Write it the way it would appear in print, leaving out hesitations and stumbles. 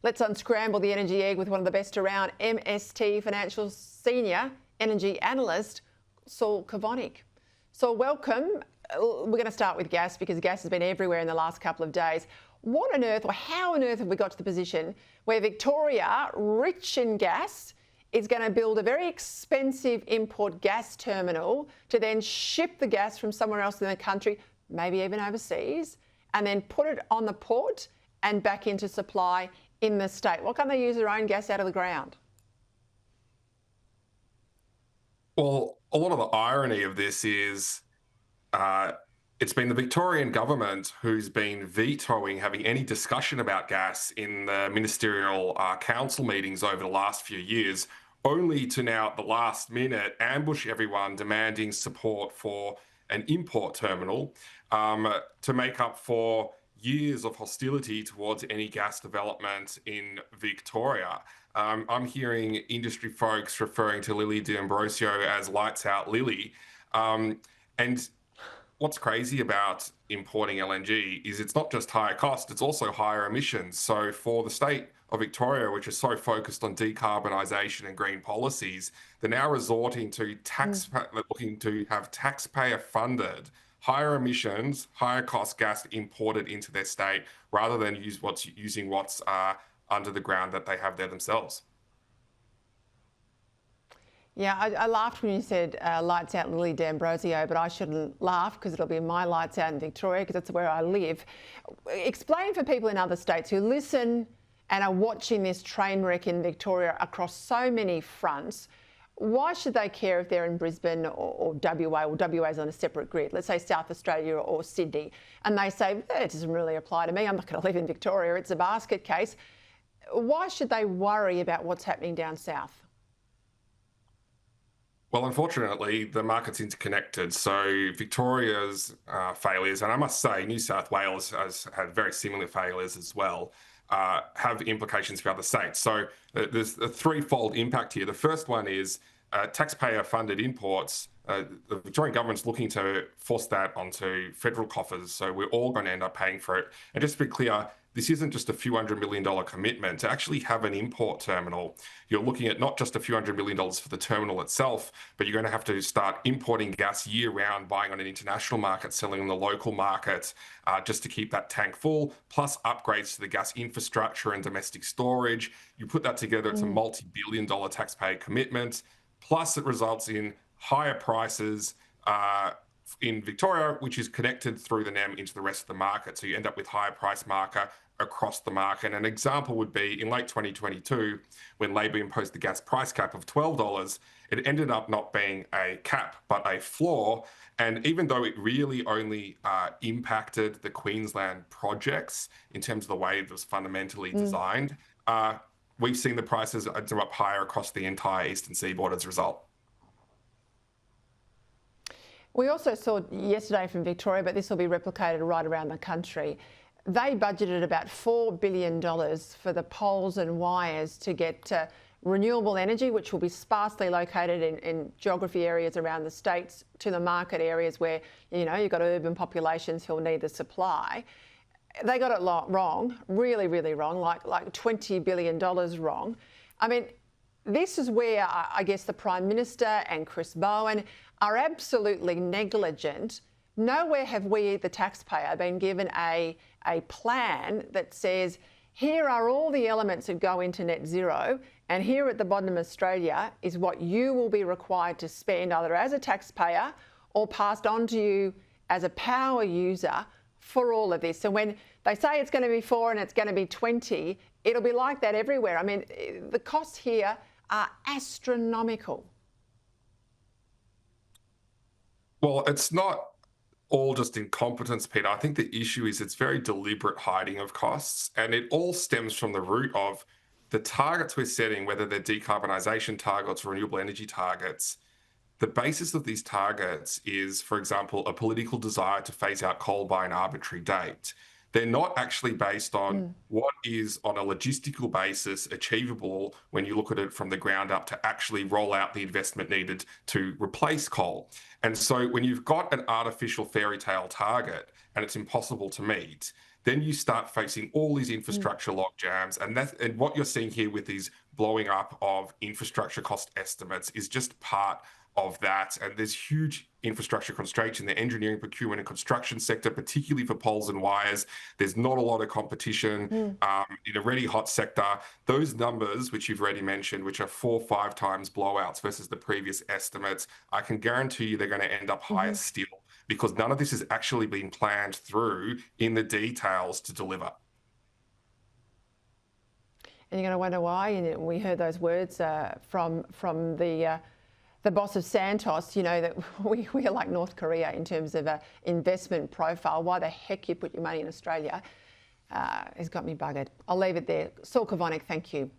Let's unscramble the energy egg with one of the best around, MST Financial Senior Energy Analyst, Saul Kavonic. So welcome. We're going to start with gas because gas has been everywhere in the last couple of days. What on earth, or how on earth have we got to the position where Victoria, rich in gas, is going to build a very expensive import gas terminal to then ship the gas from somewhere else in the country, maybe even overseas, and then put it on the port and back into supply in the state? Why can't they use their own gas out of the ground? Well, a lot of the irony of this is it's been the Victorian government who's been vetoing having any discussion about gas in the ministerial council meetings over the last few years, only to now at the last minute ambush everyone demanding support for an import terminal to make up for years of hostility towards any gas development in Victoria. I'm hearing industry folks referring to Lily D'Ambrosio as lights out Lily. And what's crazy about importing LNG is it's not just higher cost, it's also higher emissions. So for the state of Victoria, which is so focused on decarbonisation and green policies, they're now resorting to looking to have taxpayer funded higher emissions, higher cost gas imported into their state rather than using what's under the ground that they have there themselves. Yeah, I laughed when you said lights out Lily D'Ambrosio, but I shouldn't laugh because it'll be my lights out in Victoria because that's where I live. Explain for people in other states who listen and are watching this train wreck in Victoria across so many fronts, why should they care if they're in Brisbane or WA, or WA's on a separate grid, let's say South Australia or Sydney, and they say, it doesn't really apply to me, I'm not going to live in Victoria, it's a basket case. Why should they worry about what's happening down south? Well, unfortunately, the market's interconnected. So Victoria's failures, and I must say New South Wales has had very similar failures as well, have implications for other states. So there's a threefold impact here. The first one is taxpayer-funded imports. The Victorian government's looking to force that onto federal coffers, so we're all going to end up paying for it. And just to be clear, this isn't just a few $100 million commitment. To actually have an import terminal, you're looking at not just a few $100 million for the terminal itself, but you're going to have to start importing gas year-round, buying on an international market, selling on the local market, just to keep that tank full, plus upgrades to the gas infrastructure and domestic storage. You put that together, it's a multi-billion-dollar taxpayer commitment, plus it results in higher prices in Victoria, which is connected through the NEM into the rest of the market. So you end up with higher price marker across the market. An example would be in late 2022, when Labor imposed the gas price cap of $12, it ended up not being a cap, but a floor. And even though it really only impacted the Queensland projects in terms of the way it was fundamentally designed, we've seen the prices go up higher across the entire eastern seaboard as a result. We also saw yesterday from Victoria, but this will be replicated right around the country. They budgeted about $4 billion for the poles and wires to get renewable energy, which will be sparsely located in geography areas around the states, to the market areas where, you've got urban populations who'll need the supply. They got it wrong, really, really wrong, like $20 billion wrong. I mean, this is where I guess the Prime Minister and Chris Bowen are absolutely negligent. Nowhere have we, the taxpayer, been given a plan that says, here are all the elements that go into net zero, and here at the bottom of Australia is what you will be required to spend either as a taxpayer or passed on to you as a power user for all of this. So when they say it's going to be 4 and it's going to be 20, it'll be like that everywhere. I mean, the costs here are astronomical. Well, it's not all just incompetence, Peter. I think the issue is it's very deliberate hiding of costs, and it all stems from the root of the targets we're setting, whether they're decarbonisation targets or renewable energy targets. The basis of these targets is, for example, a political desire to phase out coal by an arbitrary date. They're not actually based on what is on a logistical basis achievable when you look at it from the ground up to actually roll out the investment needed to replace coal. And so when you've got an artificial fairy tale target and it's impossible to meet, then you start facing all these infrastructure log jams. And what you're seeing here with these blowing up of infrastructure cost estimates is just part of that. And there's huge infrastructure constraints in the engineering, procurement, and construction sector, particularly for poles and wires. There's not a lot of competition in a really hot sector. Those numbers, which you've already mentioned, which are 4 or 5 times blowouts versus the previous estimates, I can guarantee you they're going to end up higher still, because none of this has actually been planned through in the details to deliver. And you're going to wonder why. And we heard those words from the boss of Santos, you know, that we are like North Korea in terms of investment profile. Why the heck you put your money in Australia has got me buggered. I'll leave it there. Saul Kavonic, thank you.